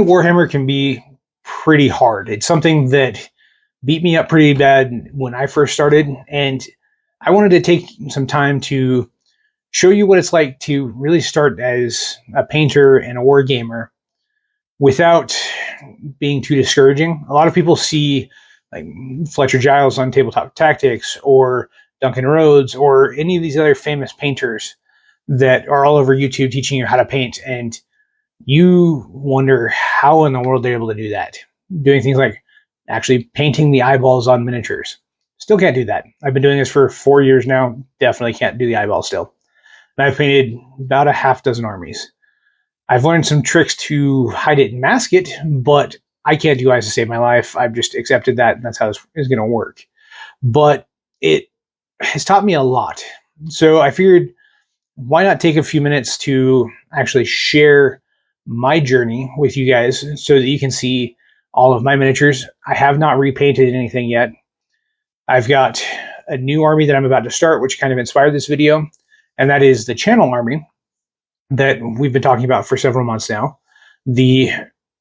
Warhammer can be pretty hard. It's something that beat me up pretty bad when I first started, and I wanted to take some time to show you what it's like to really start as a painter and a wargamer without being too discouraging. A lot of people see like Fletcher Giles on Tabletop Tactics or Duncan Rhodes or any of these other famous painters that are all over YouTube teaching you how to paint, and you wonder how in the world they're able to do that. Doing things like actually painting the eyeballs on miniatures. Still can't do that. I've been doing this for 4 years now. Definitely can't do the eyeballs still. And I've painted about a half dozen armies. I've learned some tricks to hide it and mask it, but I can't do eyes to save my life. I've just accepted that, and that's how this is going to work. But it has taught me a lot. So I figured, why not take a few minutes to actually share my journey with you guys so that you can see all of my miniatures. I have not repainted anything yet. I've got a new army that I'm about to start, which kind of inspired this video, and that is the Channel Army that we've been talking about for several months now. The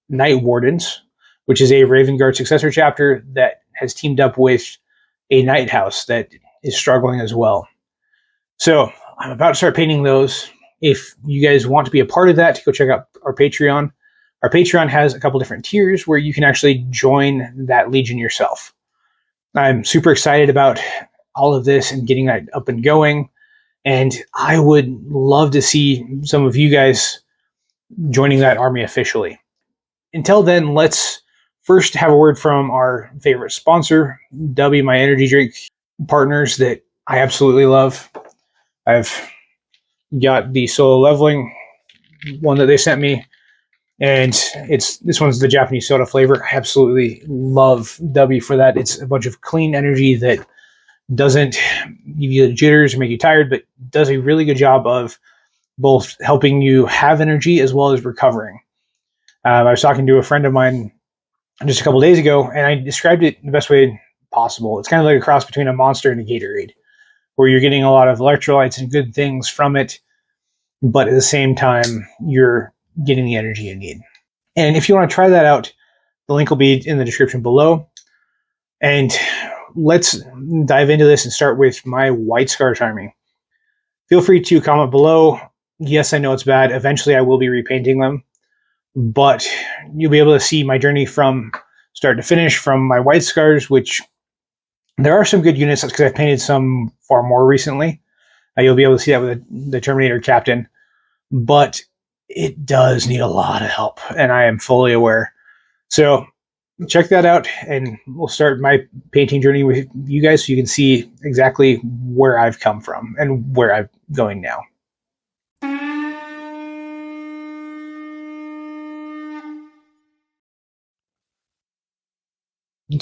Night Wardens, which is a Raven Guard successor chapter that has teamed up with a Night House that is struggling as well. So I'm about to start painting those. If you guys want to be a part of that, go check out our Patreon. Our Patreon has a couple different tiers where you can actually join that Legion yourself. I'm super excited about all of this and getting that up and going. And I would love to see some of you guys joining that army officially. Until then, let's first have a word from our favorite sponsor, W, my energy drink partners that I absolutely love. I've got the solo leveling one that they sent me, and this one's the Japanese soda flavor. I absolutely love W for that. It's a bunch of clean energy that doesn't give you the jitters or make you tired, but does a really good job of both helping you have energy as well as recovering. I was talking to a friend of mine just a couple days ago, and I described it in the best way possible. It's kind of like a cross between a Monster and a Gatorade, where you're getting a lot of electrolytes and good things from it, but at the same time, you're getting the energy you need. And if you want to try that out, the link will be in the description below. And let's dive into this and start with my White Scars army. Feel free to comment below. Yes, I know it's bad. Eventually, I will be repainting them, but you'll be able to see my journey from start to finish from my White Scars, which there are some good units because I've painted some far more recently. You'll be able to see that with the Terminator Captain, but it does need a lot of help, and I am fully aware. So check that out, and we'll start my painting journey with you guys so you can see exactly where I've come from and where I'm going now.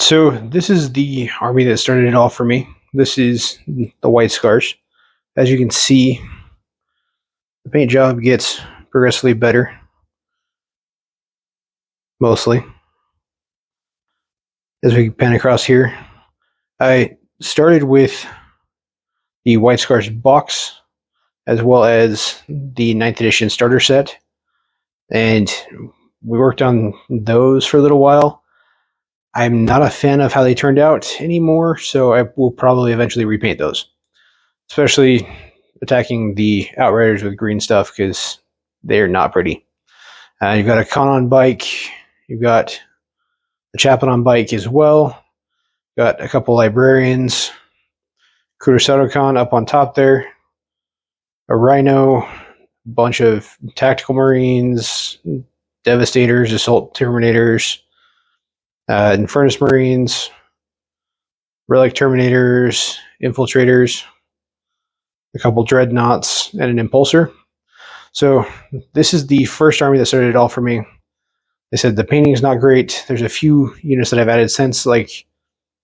So this is the army that started it all for me. This is the White Scars. As you can see, the paint job gets progressively better, mostly. As we pan across here, I started with the White Scars box, as well as the 9th edition starter set, and we worked on those for a little while. I'm not a fan of how they turned out anymore, so I will probably eventually repaint those. Especially attacking the Outriders with green stuff, because they're not pretty. You've got a Khan on bike. You've got a Chaplain on bike as well. Got a couple Librarians. Kurosato Khan up on top there. A Rhino. A bunch of Tactical Marines. Devastators. Assault Terminators. Infernus Marines. Relic Terminators. Infiltrators. A couple Dreadnoughts. And an Impulsor. So this is the first army that started it all for me. They said the painting is not great. There's a few units that I've added since, like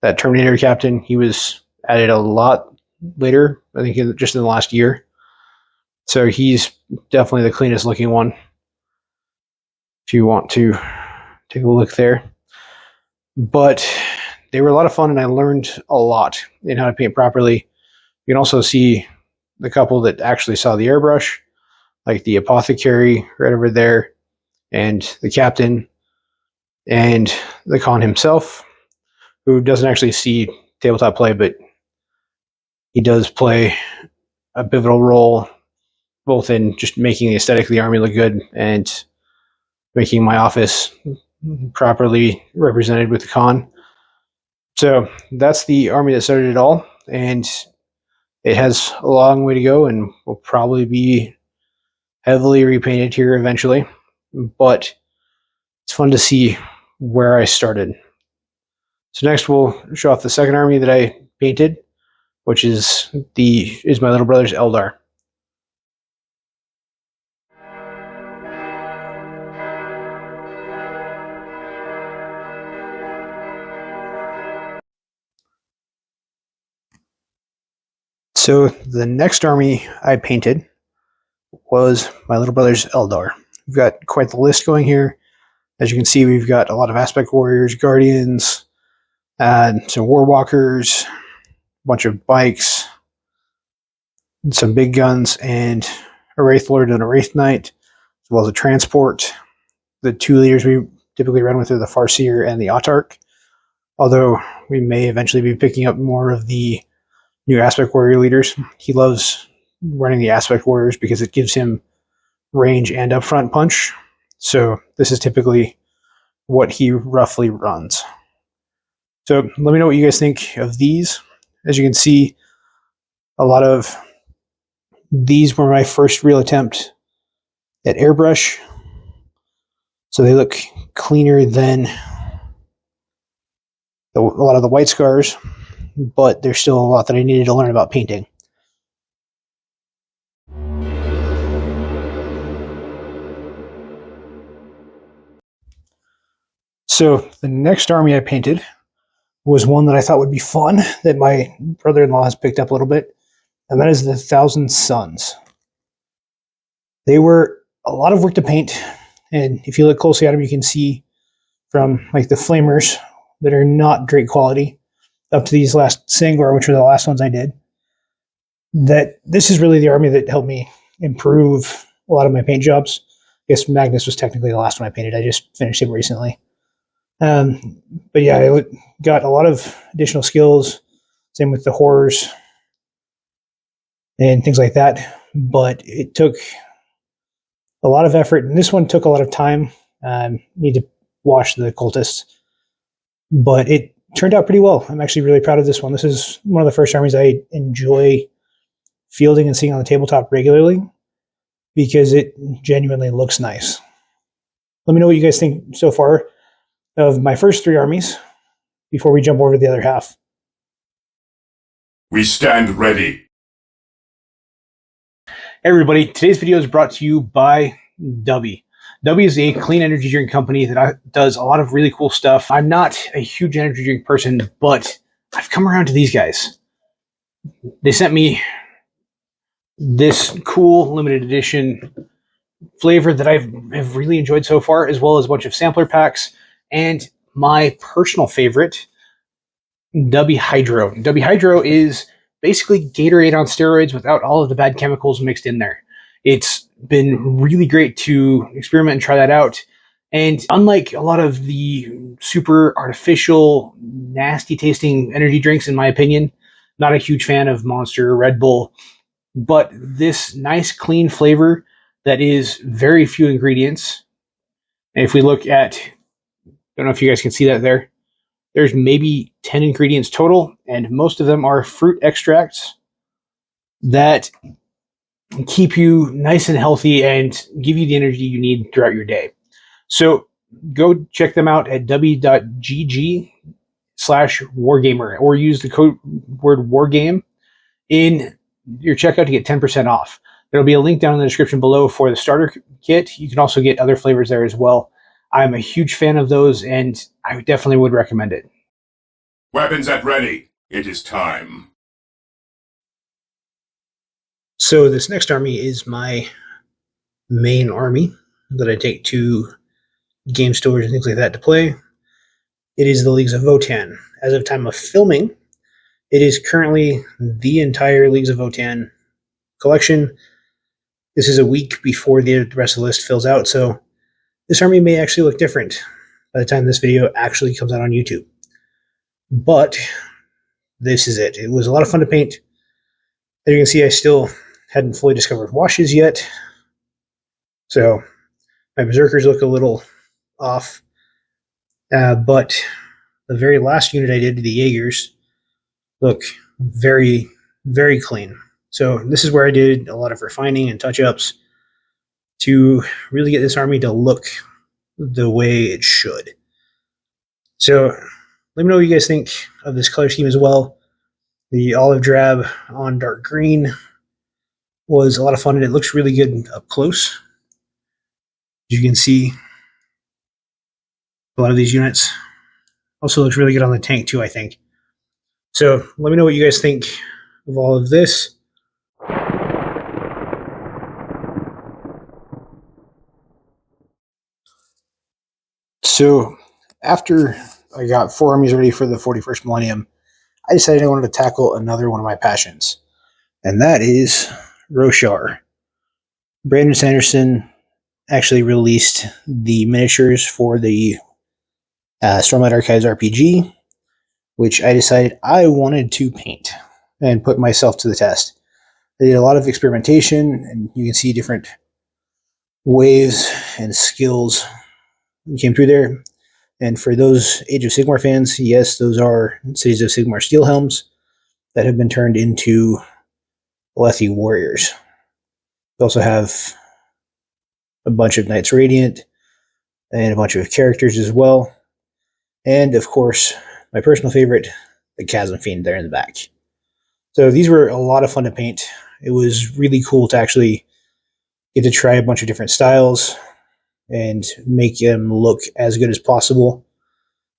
that Terminator Captain. He was added a lot later, I think just in the last year. So he's definitely the cleanest looking one, if you want to take a look there. But they were a lot of fun, and I learned a lot in how to paint properly. You can also see the couple that actually saw the airbrush, like the Apothecary right over there, and the Captain. and the Khan himself, who doesn't actually see tabletop play, but he does play a pivotal role both in just making the aesthetic of the army look good and making my office properly represented with the Khan. So that's the army that started it all, and it has a long way to go and will probably be heavily repainted here eventually, but it's fun to see where I started. So next we'll show off the second army that I painted, which is my little brother's Eldar. So the next army I painted was my little brother's Eldar. We've got quite the list going here. As you can see, we've got a lot of aspect warriors, guardians, some war walkers, a bunch of bikes, some big guns, and a wraith lord and a wraith knight, as well as a transport. The two leaders we typically run with are the Farseer and the Autarch, although we may eventually be picking up more of the new aspect warrior leaders. He loves running the aspect warriors because it gives him range and upfront punch. So this is typically what he roughly runs. So let me know what you guys think of these. As you can see, a lot of these were my first real attempt at airbrush. So they look cleaner than a lot of the white scars, but there's still a lot that I needed to learn about painting. So the next army I painted was one that I thought would be fun, that my brother-in-law has picked up a little bit, and that is the Thousand Suns. They were a lot of work to paint, and if you look closely at them, you can see from like the flamers that are not great quality up to these last Sangor, which were the last ones I did, that this is really the army that helped me improve a lot of my paint jobs. I guess Magnus was technically the last one I painted. I just finished him recently. But yeah, I got a lot of additional skills, same with the horrors and things like that, but it took a lot of effort, and this one took a lot of time. Need to wash the cultists, but it turned out pretty well. I'm actually really proud of this one. This is one of the first armies I enjoy fielding and seeing on the tabletop regularly because it genuinely looks nice. Let me know what you guys think so far of my first three armies before we jump over to the other half. We stand ready. Hey everybody, today's video is brought to you by Dubby. Dubby is a clean energy drink company that does a lot of really cool stuff. I'm not a huge energy drink person, but I've come around to these guys. They sent me this cool limited edition flavor that I've really enjoyed so far, as well as a bunch of sampler packs, and my personal favorite, Dubby Hydro. Dubby Hydro is basically Gatorade on steroids without all of the bad chemicals mixed in there. It's been really great to experiment and try that out. And unlike a lot of the super artificial, nasty tasting energy drinks, in my opinion, not a huge fan of Monster or Red Bull, but this nice clean flavor that is very few ingredients. And if we look at, I don't know if you guys can see that there, there's maybe 10 ingredients total, and most of them are fruit extracts that keep you nice and healthy and give you the energy you need throughout your day. So go check them out at w.gg/wargamer, or use the code word wargame in your checkout to get 10% off. There'll be a link down in the description below for the starter kit. You can also get other flavors there as well. I'm a huge fan of those, and I definitely would recommend it. Weapons at ready. It is time. So this next army is my main army that I take to game stores and things like that to play. It is the Leagues of Votann. As of time of filming, it is currently the entire Leagues of Votann collection. This is a week before the rest of the list fills out, so this army may actually look different by the time this video actually comes out on YouTube. But this is it. It was a lot of fun to paint. As you can see, I still hadn't fully discovered washes yet. So my berserkers look a little off. But the very last unit I did, the Jaegers, look very, very clean. So this is where I did a lot of refining and touch-ups to really get this army to look the way it should. So let me know what you guys think of this color scheme as well. The olive drab on dark green was a lot of fun, and it looks really good up close. As you can see, a lot of these units also looks really good on the tank too, I think. So let me know what you guys think of all of this. So after I got 4 armies ready for the 41st millennium, I decided I wanted to tackle another one of my passions, and that is Roshar. Brandon Sanderson actually released the miniatures for the Stormlight RPG, which I decided I wanted to paint and put myself to the test. I did a lot of experimentation, and you can see different waves and skills that came through there. And for those Age of Sigmar fans, yes, those are Cities of Sigmar steel helms that have been turned into Alethi warriors. We also have a bunch of Knights Radiant and a bunch of characters as well. And of course, my personal favorite, the Chasm Fiend there in the back. So these were a lot of fun to paint. It was really cool to actually get to try a bunch of different styles and make them look as good as possible.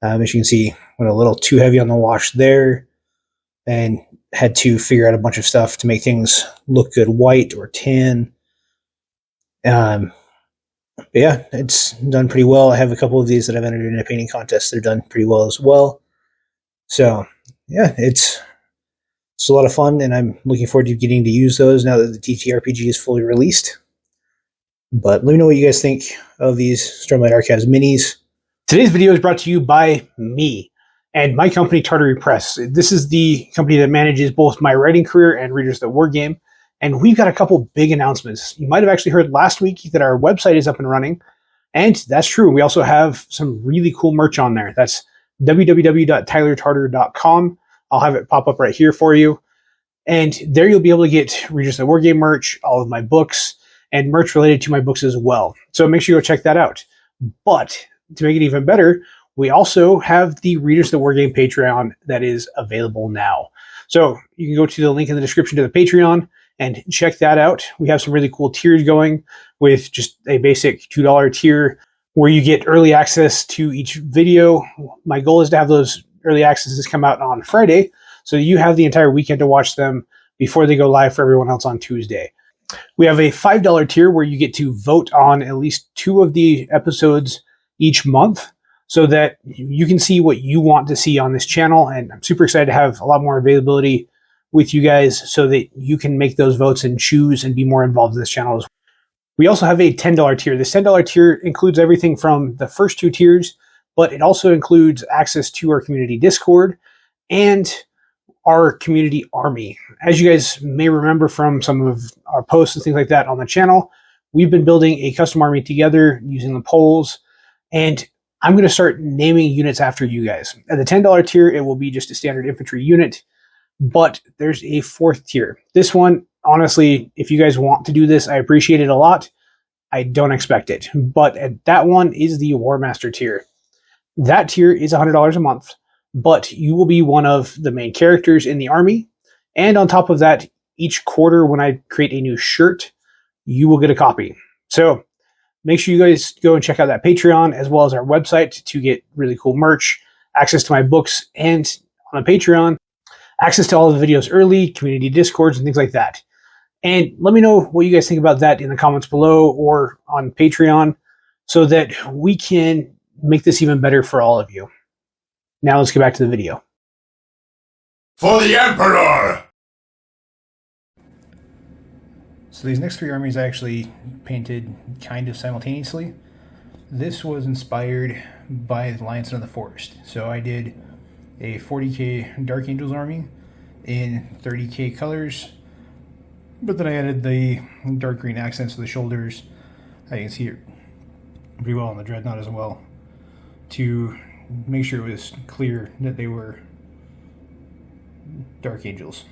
As you can see, went a little too heavy on the wash there and had to figure out a bunch of stuff to make things look good white or tan. But yeah, it's done pretty well. I have a couple of these that I've entered in a painting contest. They're done pretty well as well. So yeah, it's a lot of fun, and I'm looking forward to getting to use those now that the TTRPG is fully released. But let me know what you guys think of these Stormlight Archives minis. Today's video is brought to you by me and my company, Tartary Press. This is the company that manages both my writing career and Readers That Wargame. And we've got a couple big announcements. You might have actually heard last week that our website is up and running. And that's true. We also have some really cool merch on there. That's www.tylertartar.com. I'll have it pop up right here for you. And there you'll be able to get Readers That Wargame merch, all of my books, and merch related to my books as well. So make sure you go check that out. But to make it even better, we also have the Readers That Wargame Patreon that is available now. So you can go to the link in the description to the Patreon and check that out. We have some really cool tiers going with just a basic $2 tier where you get early access to each video. My goal is to have those early accesses come out on Friday, so you have the entire weekend to watch them before they go live for everyone else on Tuesday. We have a $5 tier where you get to vote on at least 2 of the episodes each month so that you can see what you want to see on this channel. And I'm super excited to have a lot more availability with you guys so that you can make those votes and choose and be more involved in this channel as well. We also have a $10 tier. This $10 tier includes everything from the first 2 tiers, but it also includes access to our community Discord and our community army. As you guys may remember from some of our posts and things like that on the channel, we've been building a custom army together using the polls, and I'm going to start naming units after you guys. At the $10 tier, it will be just a standard infantry unit, but there's a 4th tier. This one, honestly, if you guys want to do this, I appreciate it a lot. I don't expect it, but that one is the War Master tier. That tier is $100 a month, but you will be one of the main characters in the army. And on top of that, each quarter when I create a new shirt, you will get a copy. So make sure you guys go and check out that Patreon as well as our website to get really cool merch, access to my books, and on the Patreon, access to all of the videos early, community discords, and things like that. And let me know what you guys think about that in the comments below or on Patreon so that we can make this even better for all of you. Now let's get back to the video. For the Emperor! So these next 3 armies I actually painted kind of simultaneously. This was inspired by the Lions of the Forest. So I did a 40k Dark Angels army in 30k colors, but then I added the dark green accents to the shoulders. I can see it pretty well on the Dreadnought as well, to make sure it was clear that they were Dark Angels.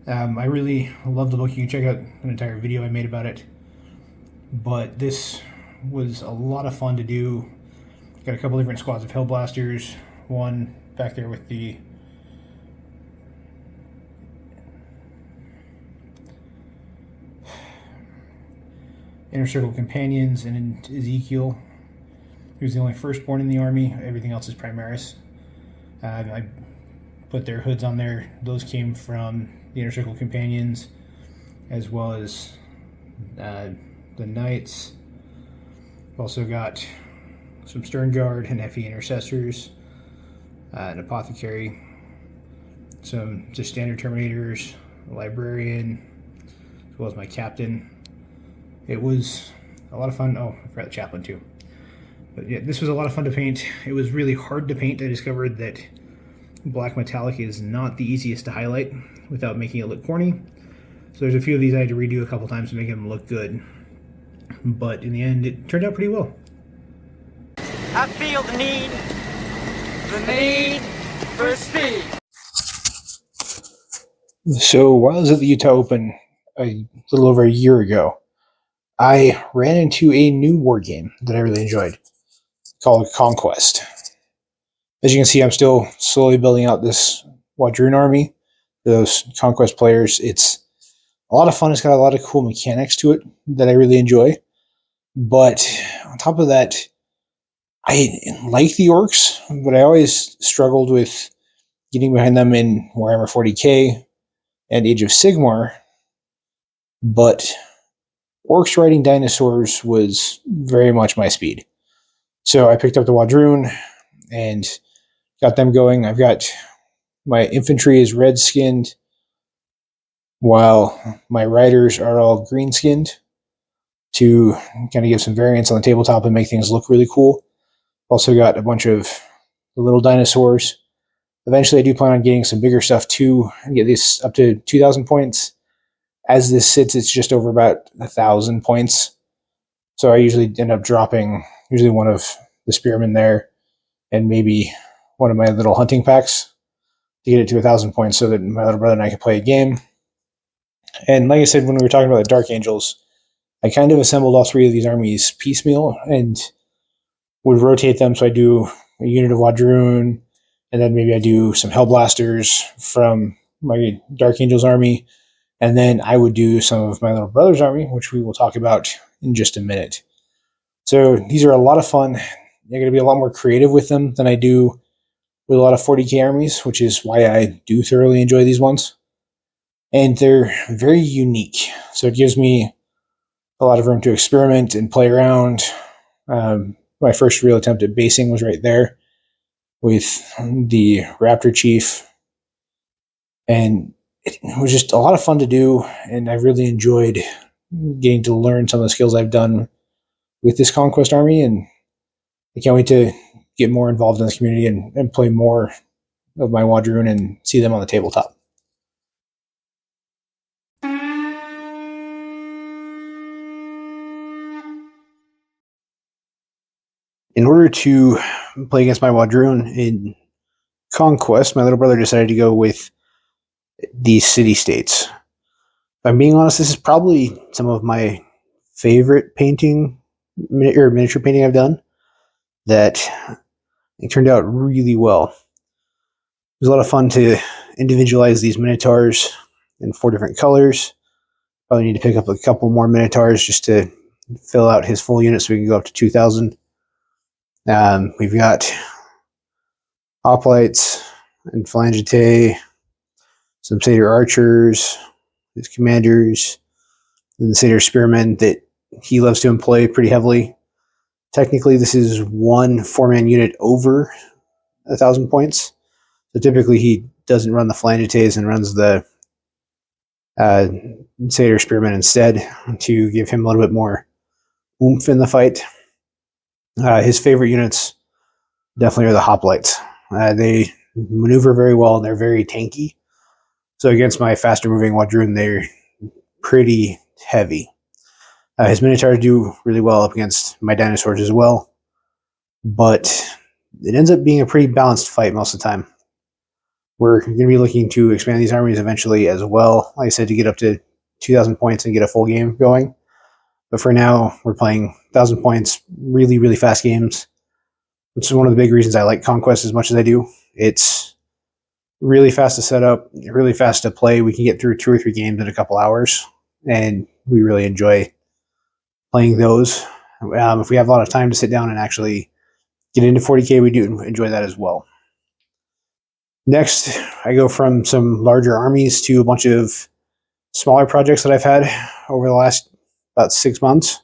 I really love the book. You can check out an entire video I made about it. But this was a lot of fun to do. Got a couple different squads of Hellblasters. One back there with the Inner Circle Companions, and Ezekiel, who's the only firstborn in the army. Everything else is Primaris. I put their hoods on there. Those came from the Inner Circle Companions, as well as the Knights. Also got some Stern Guard and Effie Intercessors, an Apothecary, some just standard Terminators, a Librarian, as well as my Captain. It was a lot of fun. Oh, I forgot the Chaplain too. But yeah, this was a lot of fun to paint. It was really hard to paint. I discovered that black metallic is not the easiest to highlight without making it look corny. So there's a few of these I had to redo a couple times to make them look good. But in the end, it turned out pretty well. I feel the need for speed. So while I was at the Utah Open a little over a year ago, I ran into a new war game that I really enjoyed called Conquest. As you can see, I'm still slowly building out this W'adrhûn army. Those Conquest players, it's a lot of fun. It's got a lot of cool mechanics to it that I really enjoy. But on top of that, I like the orcs, but I always struggled with getting behind them in Warhammer 40k and Age of Sigmar. But orcs riding dinosaurs was very much my speed. So I picked up the W'adrhûn and got them going. I've got my infantry is red-skinned, while my riders are all green-skinned, to kind of give some variance on the tabletop and make things look really cool. Also got a bunch of the little dinosaurs. Eventually I do plan on getting some bigger stuff too, and get this up to 2,000 points. As this sits, it's just over about 1,000 points. So I usually end up dropping one of the spearmen there, and maybe one of my little hunting packs to get it to 1,000 points so that my little brother and I can play a game. And like I said, when we were talking about the Dark Angels, I kind of assembled all three of these armies piecemeal and would rotate them. So I do a unit of W'adrhûn, and then maybe I do some Hellblasters from my Dark Angels army, and then I would do some of my little brother's army, which we will talk about in just a minute. So these are a lot of fun. They're going to be a lot more creative with them than I do with a lot of 40k armies, which is why I do thoroughly enjoy these ones. And they're very unique. So it gives me a lot of room to experiment and play around. My first real attempt at basing was right there with the Raptor Chief. And it was just a lot of fun to do, and I really enjoyed getting to learn some of the skills I've done with this Conquest army, and I can't wait to get more involved in this community and play more of my W'adrhûn and see them on the tabletop. In order to play against my W'adrhûn in Conquest, my little brother decided to go with the City States. If I'm being honest, this is probably some of my favorite miniature painting I've done. That it turned out really well. It was a lot of fun to individualize these Minotaurs in 4 different colors. Probably need to pick up a couple more Minotaurs just to fill out his full unit so we can go up to 2,000. We've got Hoplites and Phalangitae, some Satyr Archers, his commanders, and the Satyr Spearmen that he loves to employ pretty heavily. Technically, this is one 4-man unit over 1,000 points. So typically he doesn't run the Phalangitaes and runs the Satyr Spearmen instead to give him a little bit more oomph in the fight. His favorite units definitely are the hoplites. They maneuver very well and they're very tanky. So against my faster moving W'adrhûn, they're pretty heavy. His Minotaurs do really well up against my dinosaurs as well, but it ends up being a pretty balanced fight most of the time. We're going to be looking to expand these armies eventually as well, like I said, to get up to 2,000 points and get a full game going. But for now, we're playing 1,000 points, really, really fast games. Which is one of the big reasons I like Conquest as much as I do. It's really fast to set up, really fast to play. We can get through 2 or 3 games in a couple hours, and we really enjoy playing those. If we have a lot of time to sit down and actually get into 40k, we do enjoy that as well. Next, I go from some larger armies to a bunch of smaller projects that I've had over the last about 6 months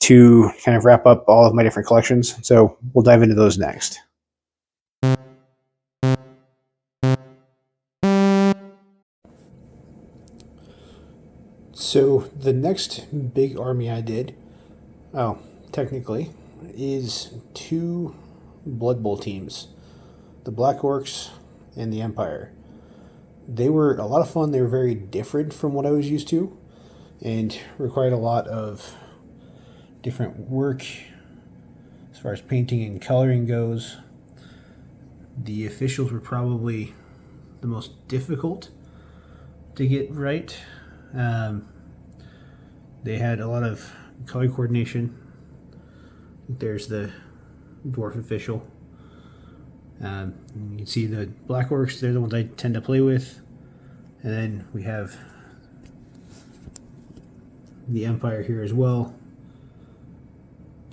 to kind of wrap up all of my different collections. So we'll dive into those next. So the next big army I did, technically, is 2 Blood Bowl teams, the Black Orcs and the Empire. They were a lot of fun. They were very different from what I was used to and required a lot of different work as far as painting and coloring goes. The officials were probably the most difficult to get right. They had a lot of color coordination. There's the dwarf official. You can see the Black Orcs, they're the ones I tend to play with. And then we have the Empire here as well.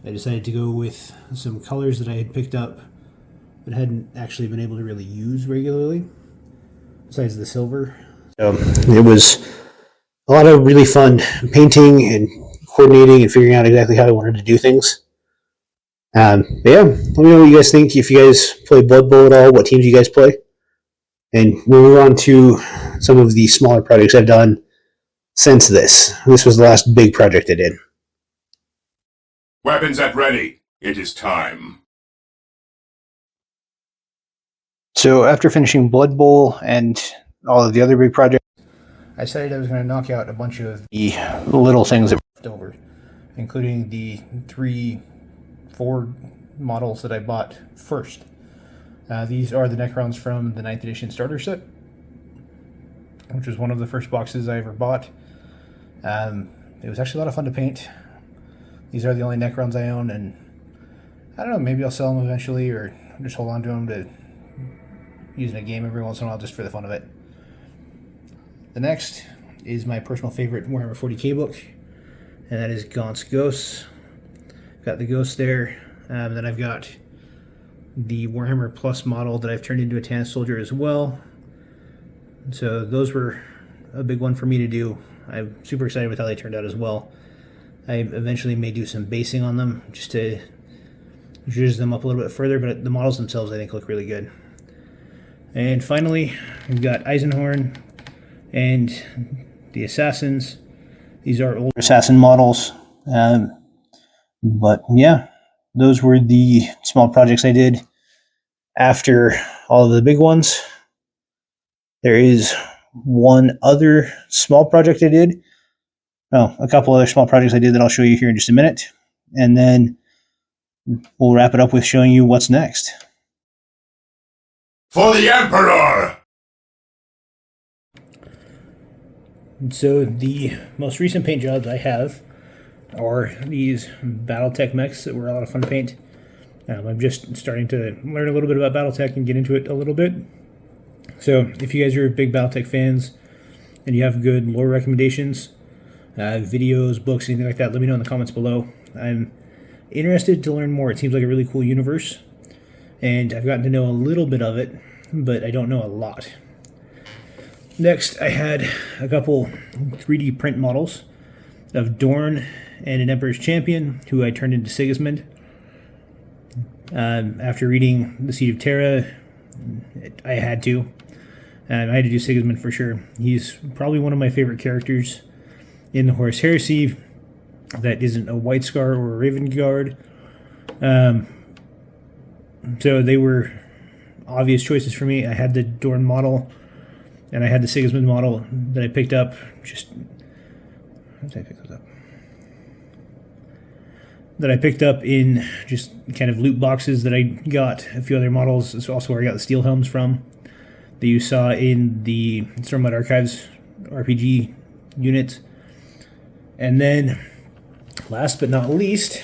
I decided to go with some colors that I had picked up but hadn't actually been able to really use regularly, besides the silver. So it was a lot of really fun painting and coordinating and figuring out exactly how I wanted to do things. But yeah, let me know what you guys think. If you guys play Blood Bowl at all, what teams you guys play. And we'll move on to some of the smaller projects I've done since this. This was the last big project I did. Weapons at ready. It is time. So after finishing Blood Bowl and all of the other big projects, I decided I was going to knock out a bunch of the little things that were left over, including the 4 models that I bought first. These are the Necrons from the 9th edition starter set, which was one of the first boxes I ever bought. It was actually a lot of fun to paint. These are the only Necrons I own, and I don't know, maybe I'll sell them eventually or just hold on to them to use in a game every once in a while just for the fun of it. The next is my personal favorite Warhammer 40k book, and that is Gaunt's Ghosts. Got the Ghost there. Then I've got the Warhammer Plus model that I've turned into a Tan Soldier as well. So those were a big one for me to do. I'm super excited with how they turned out as well. I eventually may do some basing on them just to zhuzh them up a little bit further, but the models themselves I think look really good. And finally, we've got Eisenhorn and the Assassins. These are older Assassin models. But yeah, those were the small projects I did after all of the big ones. There is one other small project I did. A couple other small projects I did that I'll show you here in just a minute. And then we'll wrap it up with showing you what's next. For the Emperor! So the most recent paint jobs I have are these Battletech mechs that were a lot of fun to paint. I'm just starting to learn a little bit about Battletech and get into it a little bit. So if you guys are big Battletech fans and you have good lore recommendations, videos, books, anything like that, let me know in the comments below. I'm interested to learn more. It seems like a really cool universe, and I've gotten to know a little bit of it, but I don't know a lot. Next, I had a couple 3D print models of Dorn and an Emperor's Champion, who I turned into Sigismund. After reading The Seed of Terra, I had to. I had to do Sigismund for sure. He's probably one of my favorite characters in the Horus Heresy that isn't a White Scar or a Raven Guard. So they were obvious choices for me. I had the Dorn model, and I had the Sigismund model that I picked up. How did I pick those up? That I picked up in just kind of loot boxes that I got. A few other models. It's also where I got the steel helms from that you saw in the Stormlight Archives RPG unit. And then, last but not least,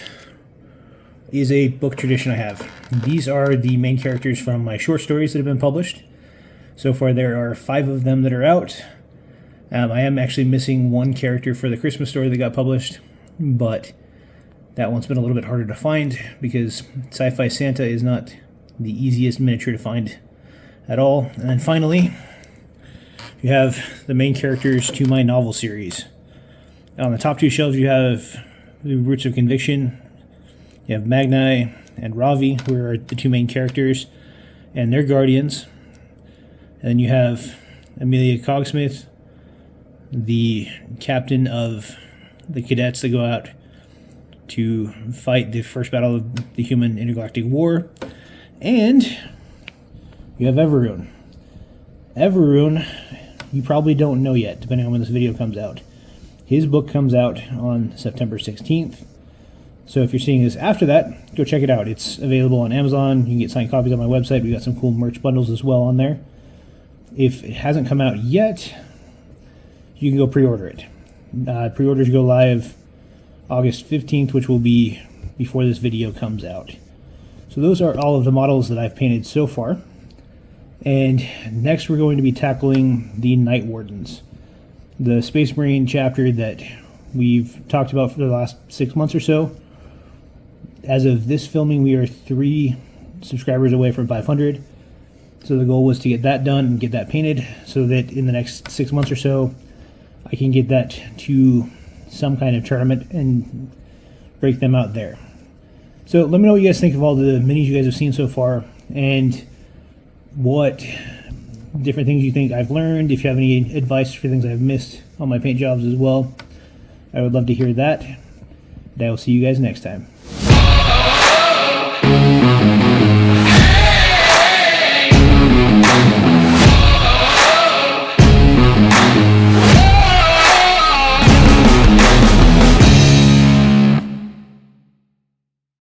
is a book tradition I have. These are the main characters from my short stories that have been published. So far there are 5 of them that are out. I am actually missing one character for the Christmas story that got published, but that one's been a little bit harder to find because Sci-Fi Santa is not the easiest miniature to find at all. And then finally, you have the main characters to my novel series. On the top 2 shelves you have the Roots of Conviction. You have Magnai and Ravi, who are the 2 main characters, and their guardians. And then you have Amelia Cogsmith, the captain of the cadets that go out to fight the first battle of the Human Intergalactic War. And you have W'adrhûn. W'adrhûn, you probably don't know yet, depending on when this video comes out. His book comes out on September 16th. So if you're seeing this after that, go check it out. It's available on Amazon. You can get signed copies on my website. We got some cool merch bundles as well on there. If it hasn't come out yet, you can go pre-order it. Pre-orders go live August 15th, which will be before this video comes out. So those are all of the models that I've painted so far. And next we're going to be tackling the Night Wardens, the Space Marine chapter that we've talked about for the last 6 months or so. As of this filming, we are 3 subscribers away from 500. So the goal was to get that done and get that painted so that in the next 6 months or so, I can get that to some kind of tournament and break them out there. So let me know what you guys think of all the minis you guys have seen so far and what different things you think I've learned. If you have any advice for things I've missed on my paint jobs as well, I would love to hear that. And I will see you guys next time.